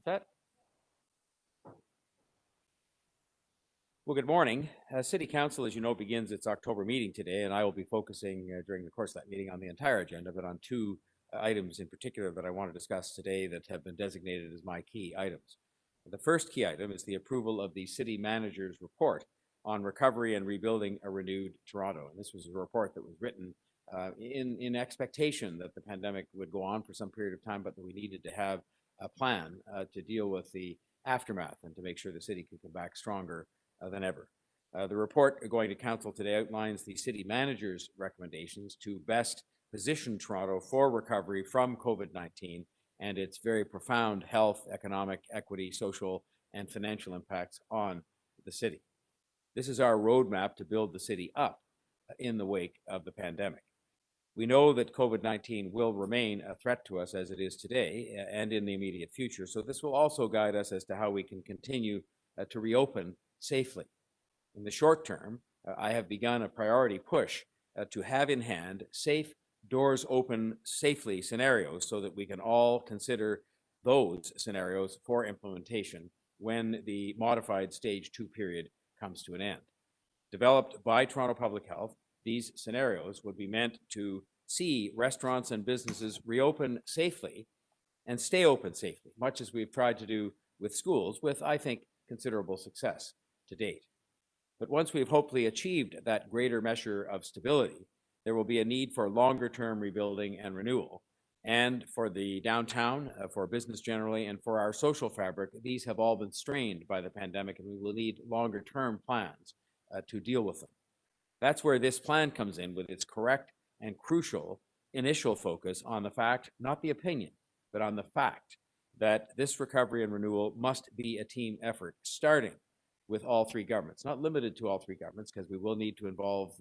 That well, good morning. City Council, as you know, begins its October meeting today, and I will be focusing during the course of that meeting on the entire agenda, but on two items in particular that I want to discuss today that have been designated as my key items. The first key item is the approval of the city manager's report on recovery and rebuilding a renewed Toronto. And this was a report that was written in expectation that the pandemic would go on for some period of time, but that we needed to have a plan to deal with the aftermath and to make sure the city could come back stronger than ever. The report going to council today outlines the city manager's recommendations to best position Toronto for recovery from COVID-19 and its very profound health, economic, equity, social, and financial impacts on the city. This is our roadmap to build the city up in the wake of the pandemic. We know that COVID-19 will remain a threat to us as it is today and in the immediate future. So this will also guide us as to how we can continue to reopen safely. In the short term, I have begun a priority push to have in hand safe, doors open safely scenarios so that we can all consider those scenarios for implementation when the modified stage 2 period comes to an end. Developed by Toronto Public Health, these scenarios would be meant to see restaurants and businesses reopen safely and stay open safely, much as we've tried to do with schools with, I think, considerable success to date. But once we've hopefully achieved that greater measure of stability, there will be a need for longer-term rebuilding and renewal. And for the downtown, for business generally, and for our social fabric, these have all been strained by the pandemic, and we will need longer-term plans to deal with them. That's where this plan comes in with its correct and crucial initial focus on the fact, not the opinion, but on the fact that this recovery and renewal must be a team effort, starting with all three governments, not limited to all three governments, because we will need to involve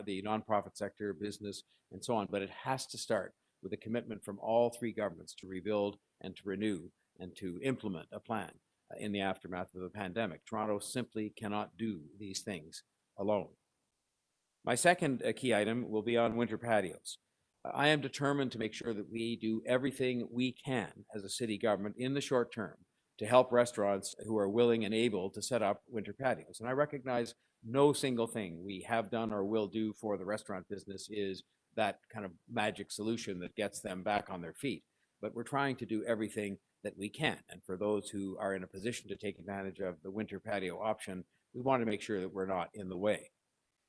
the nonprofit sector, business, and so on, but it has to start with a commitment from all three governments to rebuild and to renew and to implement a plan in the aftermath of the pandemic. Toronto simply cannot do these things alone. My second key item will be on winter patios. I am determined to make sure that we do everything we can as a city government in the short term to help restaurants who are willing and able to set up winter patios. And I recognize no single thing we have done or will do for the restaurant business is that kind of magic solution that gets them back on their feet. But we're trying to do everything that we can. And for those who are in a position to take advantage of the winter patio option, we want to make sure that we're not in the way.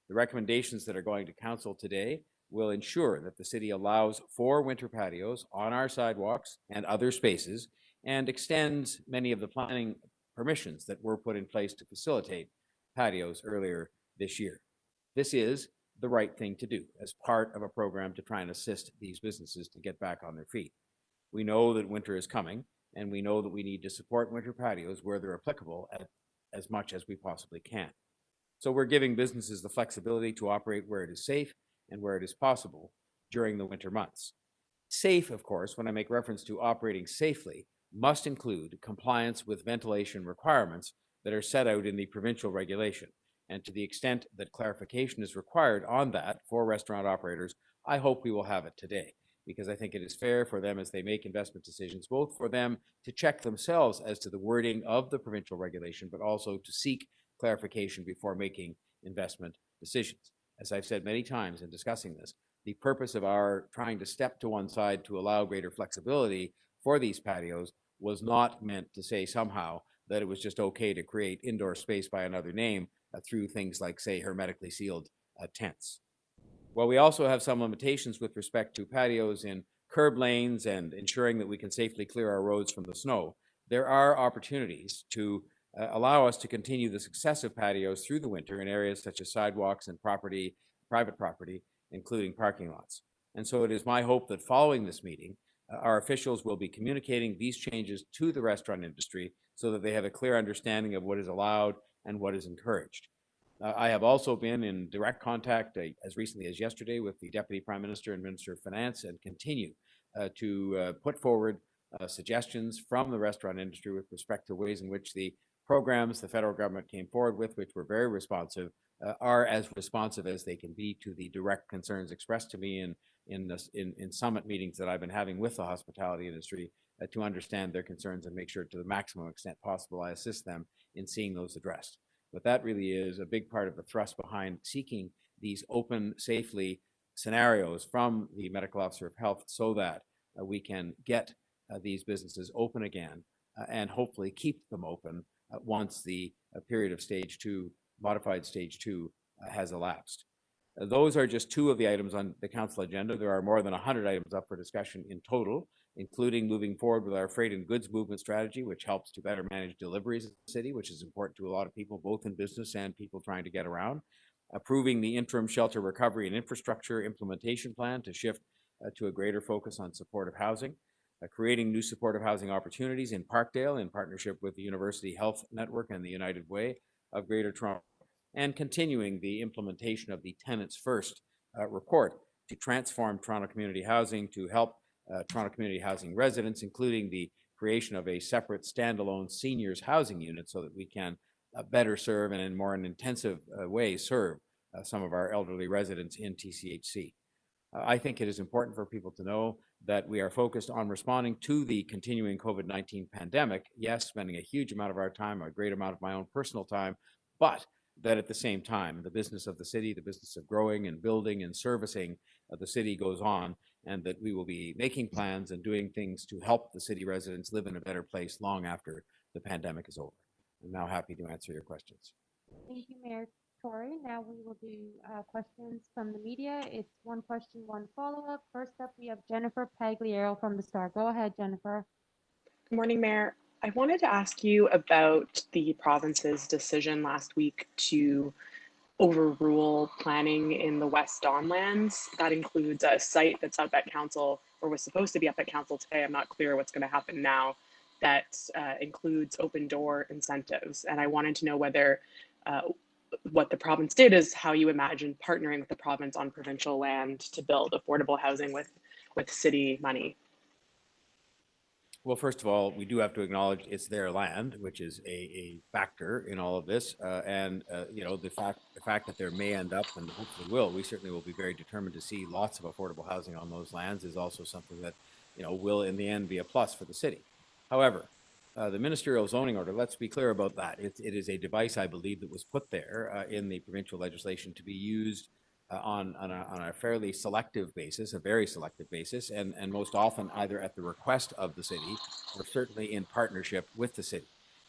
The recommendations that are going to council today will ensure that the city allows for winter patios on our sidewalks and other spaces and extends many of the planning permissions that were put in place to facilitate patios earlier this year. This is the right thing to do as part of a program to try and assist these businesses to get back on their feet. We know that winter is coming, and we know that we need to support winter patios where they're applicable as much as we possibly can. So we're giving businesses the flexibility to operate where it is safe and where it is possible during the winter months. Safe, of course, when I make reference to operating safely, must include compliance with ventilation requirements that are set out in the provincial regulation. And to the extent that clarification is required on that for restaurant operators, I hope we will have it today, because I think it is fair for them as they make investment decisions, both for them to check themselves as to the wording of the provincial regulation, but also to seek clarification before making investment decisions. As I've said many times in discussing this, the purpose of our trying to step to one side to allow greater flexibility for these patios was not meant to say somehow that it was just okay to create indoor space by another name through things like, say, hermetically sealed tents. While we also have some limitations with respect to patios in curb lanes and ensuring that we can safely clear our roads from the snow, there are opportunities to allow us to continue the success of patios through the winter in areas such as sidewalks and private property, including parking lots. And so it is my hope that following this meeting, our officials will be communicating these changes to the restaurant industry so that they have a clear understanding of what is allowed and what is encouraged. I have also been in direct contact as recently as yesterday with the Deputy Prime Minister and Minister of Finance and continue to put forward suggestions from the restaurant industry with respect to ways in which the programs the federal government came forward with, which were very responsive, are as responsive as they can be to the direct concerns expressed to me in summit meetings that I've been having with the hospitality industry to understand their concerns and make sure to the maximum extent possible I assist them in seeing those addressed. But that really is a big part of the thrust behind seeking these open, safely scenarios from the medical officer of health so that we can get these businesses open again and hopefully keep them open once the period of stage two, modified stage two, has elapsed. Those are just two of the items on the council agenda. There are more than 100 items up for discussion in total, including moving forward with our freight and goods movement strategy, which helps to better manage deliveries in the city, which is important to a lot of people, both in business and people trying to get around. Approving the interim shelter recovery and infrastructure implementation plan to shift to a greater focus on supportive housing. Creating new supportive housing opportunities in Parkdale in partnership with the University Health Network and the United Way of Greater Toronto, and continuing the implementation of the Tenants First report to transform Toronto community housing to help Toronto community housing residents, including the creation of a separate standalone seniors housing unit so that we can better serve and in more an intensive way serve some of our elderly residents in TCHC. I think it is important for people to know that we are focused on responding to the continuing COVID-19 pandemic. Yes, spending a huge amount of our time, a great amount of my own personal time, but that at the same time, the business of the city, the business of growing and building and servicing the city goes on, and that we will be making plans and doing things to help the city residents live in a better place long after the pandemic is over. I'm now happy to answer your questions. Thank you, Mayor Tory. Now we will do questions from the media. It's one question, one follow-up. First up, we have Jennifer Pagliaro from the Star. Go ahead, Jennifer. Good morning, Mayor. I wanted to ask you about the province's decision last week to overrule planning in the West Don lands. That includes a site that's up at council, or was supposed to be up at council today. I'm not clear what's going to happen now. That includes open door incentives. And I wanted to know whether what the province did is how you imagine partnering with the province on provincial land to build affordable housing with city money. Well, first of all, we do have to acknowledge it's their land, which is a factor in all of this. You know, the fact that there may end up, and hopefully will, we certainly will be very determined to see lots of affordable housing on those lands is also something that, you know, will in the end be a plus for the city. However, the ministerial zoning order, let's be clear about that. It is a device, I believe, that was put there in the provincial legislation to be used on a fairly selective basis, a very selective basis, and most often either at the request of the city or certainly in partnership with the city.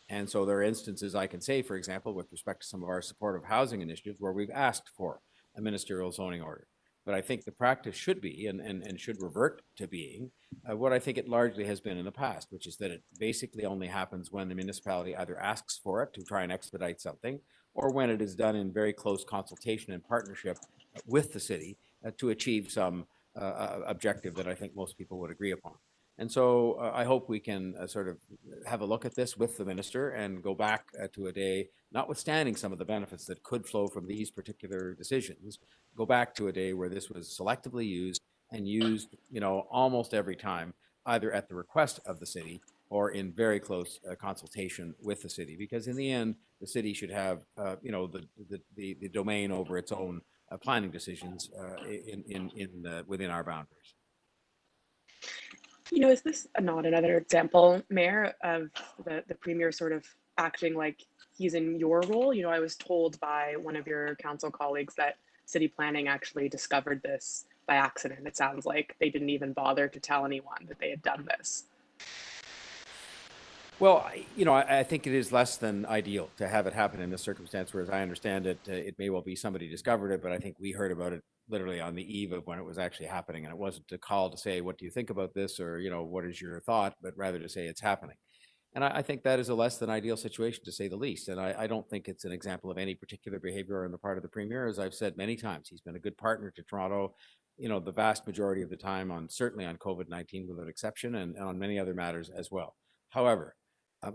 And so there are instances I can say, for example, with respect to some of our supportive housing initiatives where we've asked for a ministerial zoning order. But I think the practice should be and should revert to being what I think it largely has been in the past, which is that it basically only happens when the municipality either asks for it to try and expedite something, or when it is done in very close consultation and partnership with the city to achieve some objective that I think most people would agree upon. And so I hope we can sort of have a look at this with the minister and go back to a day, notwithstanding some of the benefits that could flow from these particular decisions, go back to a day where this was selectively used and used, you know, almost every time, either at the request of the city or in very close consultation with the city. Because in the end, the city should have, you know, the domain over its own planning decisions within our boundaries. You know, is this not another example, Mayor, of the Premier sort of acting like he's in your role? You know, I was told by one of your council colleagues that city planning actually discovered this by accident. It sounds like they didn't even bother to tell anyone that they had done this. Well, you know, I think it is less than ideal to have it happen in this circumstance, whereas I understand it, it may well be somebody discovered it, but I think we heard about it literally on the eve of when it was actually happening. And it wasn't a call to say, what do you think about this? Or, you know, what is your thought? But rather to say it's happening. And I think that is a less than ideal situation, to say the least. And I don't think it's an example of any particular behavior on the part of the Premier. As I've said many times, he's been a good partner to Toronto, you know, the vast majority of the time, on certainly on COVID-19 without exception, and on many other matters as well. However,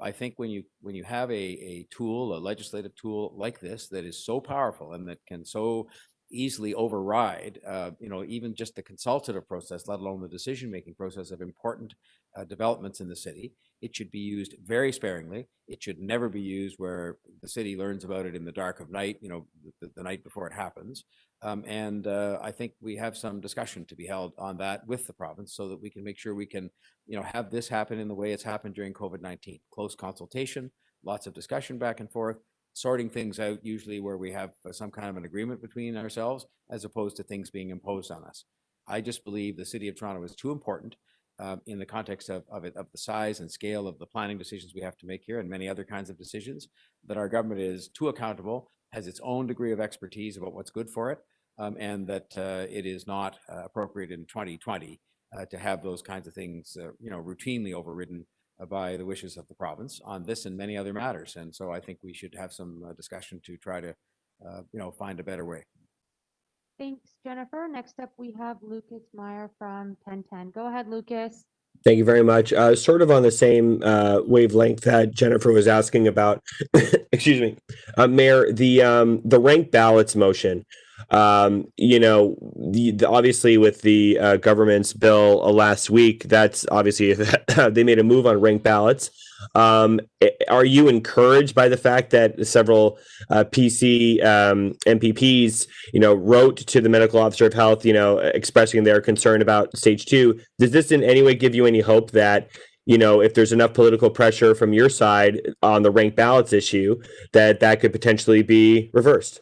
I think when you have a tool, a legislative tool like this that is so powerful and that can so easily override, even just the consultative process, let alone the decision-making process of important developments in the city. It should be used very sparingly. It should never be used where the city learns about it in the dark of night, the night before it happens. I think we have some discussion to be held on that with the province so that we can make sure we can, have this happen in the way it's happened during COVID-19. Close consultation, lots of discussion back and forth, sorting things out usually where we have some kind of an agreement between ourselves as opposed to things being imposed on us. I just believe the City of Toronto is too important in the context of the size and scale of the planning decisions we have to make here and many other kinds of decisions, that our government is too accountable, has its own degree of expertise about what's good for it, and that it is not appropriate in 2020 to have those kinds of things, routinely overridden by the wishes of the province on this and many other matters. And so I think we should have some discussion to try to, find a better way. Thanks, Jennifer. Next up, we have Lucas Meyer from 1010. Go ahead, Lucas. Thank you very much. Sort of on the same wavelength that Jennifer was asking about. Excuse me, Mayor. The ranked ballots motion. Obviously with the government's bill last week, that's obviously they made a move on ranked ballots. Are you encouraged by the fact that several PC MPPs, wrote to the medical officer of health, expressing their concern about stage 2? Does this in any way give you any hope that, if there's enough political pressure from your side on the ranked ballots issue, that could potentially be reversed?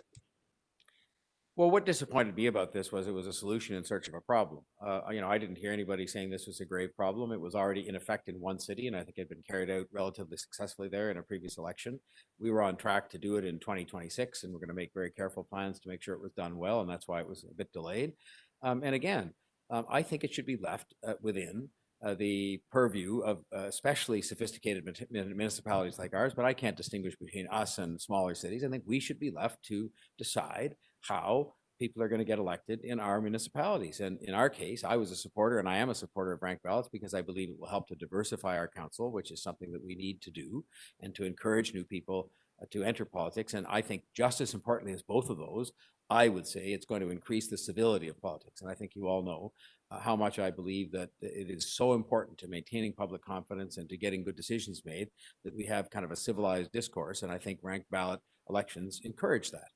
Well, what disappointed me about this was it was a solution in search of a problem. I didn't hear anybody saying this was a grave problem. It was already in effect in one city, and I think it had been carried out relatively successfully there in a previous election. We were on track to do it in 2026, and we're going to make very careful plans to make sure it was done well, and that's why it was a bit delayed. And again, I think it should be left within the purview of especially sophisticated municipalities like ours, but I can't distinguish between us and smaller cities. I think we should be left to decide how people are going to get elected in our municipalities. And in our case, I was a supporter, and I am a supporter of ranked ballots because I believe it will help to diversify our council, which is something that we need to do, and to encourage new people to enter politics. And I think just as importantly as both of those, I would say it's going to increase the civility of politics. And I think you all know how much I believe that it is so important to maintaining public confidence and to getting good decisions made that we have kind of a civilized discourse. And I think ranked ballot elections encourage that.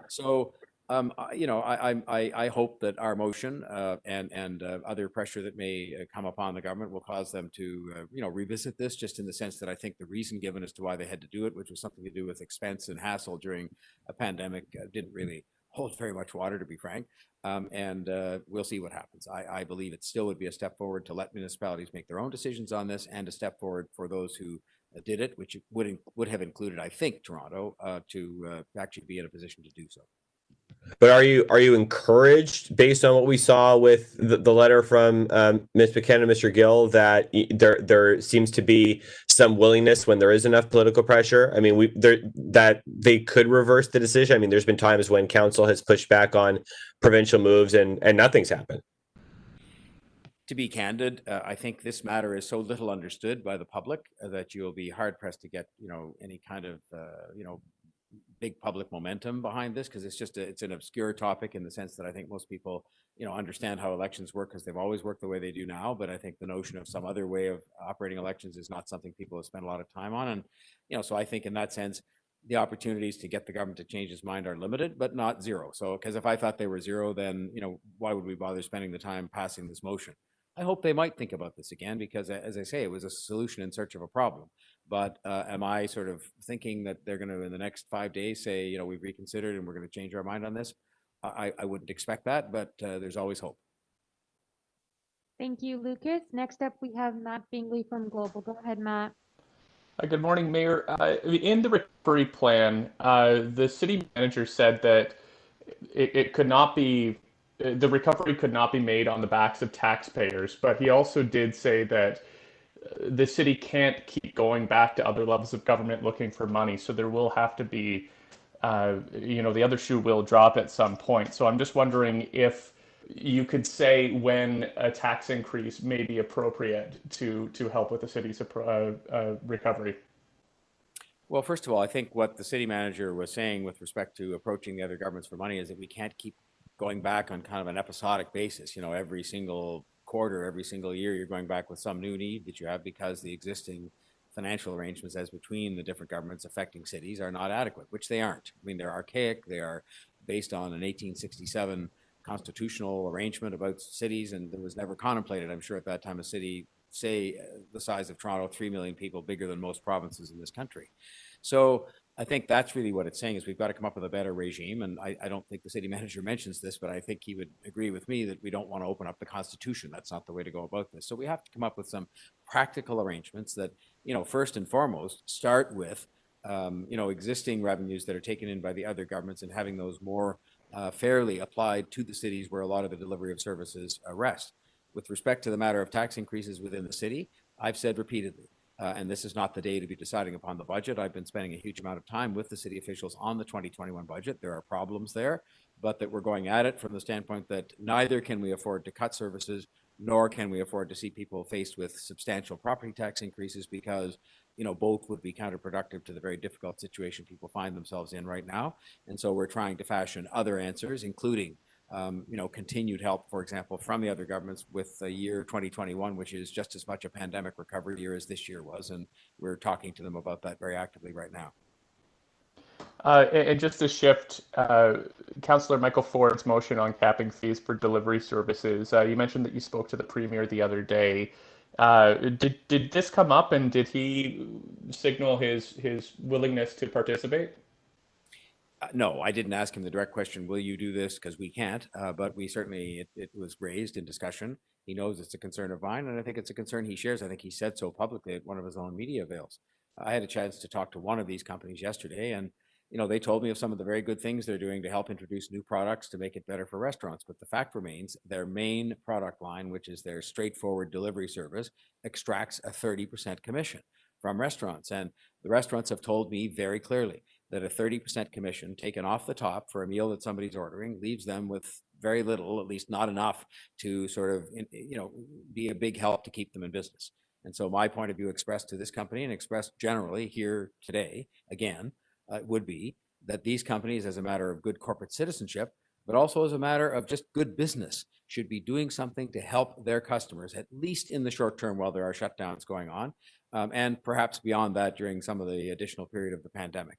So I hope that our motion and other pressure that may come upon the government will cause them to, revisit this, just in the sense that I think the reason given as to why they had to do it, which was something to do with expense and hassle during a pandemic, didn't really hold very much water, to be frank. We'll see what happens. I believe it still would be a step forward to let municipalities make their own decisions on this, and a step forward for those who did it, which would have included, I think, Toronto, to actually be in a position to do so. But are you encouraged, based on what we saw with the letter from Ms. McKenna and Mr. Gill, that there seems to be some willingness when there is enough political pressure? I mean, that they could reverse the decision. I mean, there's been times when council has pushed back on provincial moves and nothing's happened. To be candid, I think this matter is so little understood by the public that you'll be hard pressed to get, any kind of, big public momentum behind this, because it's an obscure topic in the sense that I think most people, understand how elections work because they've always worked the way they do now. But I think the notion of some other way of operating elections is not something people have spent a lot of time on. And, so I think in that sense, the opportunities to get the government to change its mind are limited, but not zero. So, because if I thought they were zero, then, why would we bother spending the time passing this motion? I hope they might think about this again, because as I say, it was a solution in search of a problem. But am I sort of thinking that they're going to, in the next 5 days, say, we've reconsidered and we're going to change our mind on this? I wouldn't expect that, but there's always hope. Thank you, Lucas. Next up, we have Matt Bingley from Global. Go ahead, Matt. Good morning, Mayor. In the recovery plan, the city manager said that it could not be, the recovery could not be made on the backs of taxpayers, but he also did say that the city can't keep going back to other levels of government looking for money. So there will have to be, the other shoe will drop at some point. So I'm just wondering if you could say when a tax increase may be appropriate to help with the city's recovery. Well, first of all, I think what the city manager was saying with respect to approaching the other governments for money is that we can't keep going back on kind of an episodic basis, you know, every single quarter, every single year, you're going back with some new need that you have because the existing financial arrangements as between the different governments affecting cities are not adequate, which they aren't. I mean, they're archaic. They are based on an 1867 constitutional arrangement about cities, and it was never contemplated, I'm sure, at that time, a city, say, the size of Toronto, 3 million people, bigger than most provinces in this country. So I think that's really what it's saying is we've got to come up with a better regime. And I don't think the city manager mentions this, but I think he would agree with me that we don't want to open up the Constitution. That's not the way to go about this. So we have to come up with some practical arrangements that, you know, first and foremost, start with, you know, existing revenues that are taken in by the other governments and having those more fairly applied to the cities where a lot of the delivery of services rest. With respect to the matter of tax increases within the city, I've said repeatedly, and this is not the day to be deciding upon the budget. I've been spending a huge amount of time with the city officials on the 2021 budget. There are problems there, but that we're going at it from the standpoint that neither can we afford to cut services, nor can we afford to see people faced with substantial property tax increases because, you know, both would be counterproductive to the very difficult situation people find themselves in right now. And so we're trying to fashion other answers, including you know, continued help, for example, from the other governments with the year 2021, which is just as much a pandemic recovery year as this year was. And we're talking to them about that very actively right now. And just to shift, Councillor Michael Ford's motion on capping fees for delivery services. You mentioned that you spoke to the Premier the other day. Did this come up, and did he signal his willingness to participate? No, I didn't ask him the direct question, will you do this? Because we can't, but we certainly, it was raised in discussion. He knows it's a concern of mine, and I think it's a concern he shares. I think he said so publicly at one of his own media avails. I had a chance to talk to one of these companies yesterday, and you know, they told me of some of the very good things they're doing to help introduce new products to make it better for restaurants. But the fact remains, their main product line, which is their straightforward delivery service, extracts a 30% commission from restaurants. And the restaurants have told me very clearly that a 30% commission taken off the top for a meal that somebody's ordering leaves them with very little, at least not enough to sort of, you know, be a big help to keep them in business. And so my point of view expressed to this company and expressed generally here today, again, would be that these companies, as a matter of good corporate citizenship, but also as a matter of just good business, should be doing something to help their customers, at least in the short term while there are shutdowns going on, and perhaps beyond that during some of the additional period of the pandemic.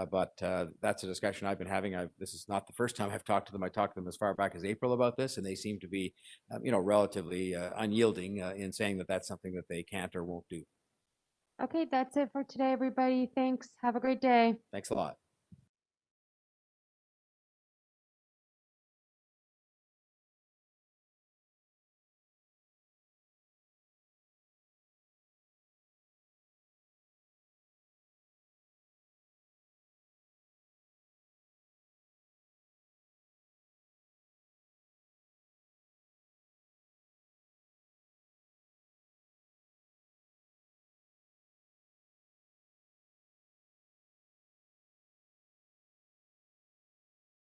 But that's a discussion I've been having. This is not the first time I've talked to them. I talked to them as far back as April about this, and they seem to be, you know, relatively unyielding in saying that that's something that they can't or won't do. Okay, that's it for today, everybody. Thanks. Have a great day. Thanks a lot.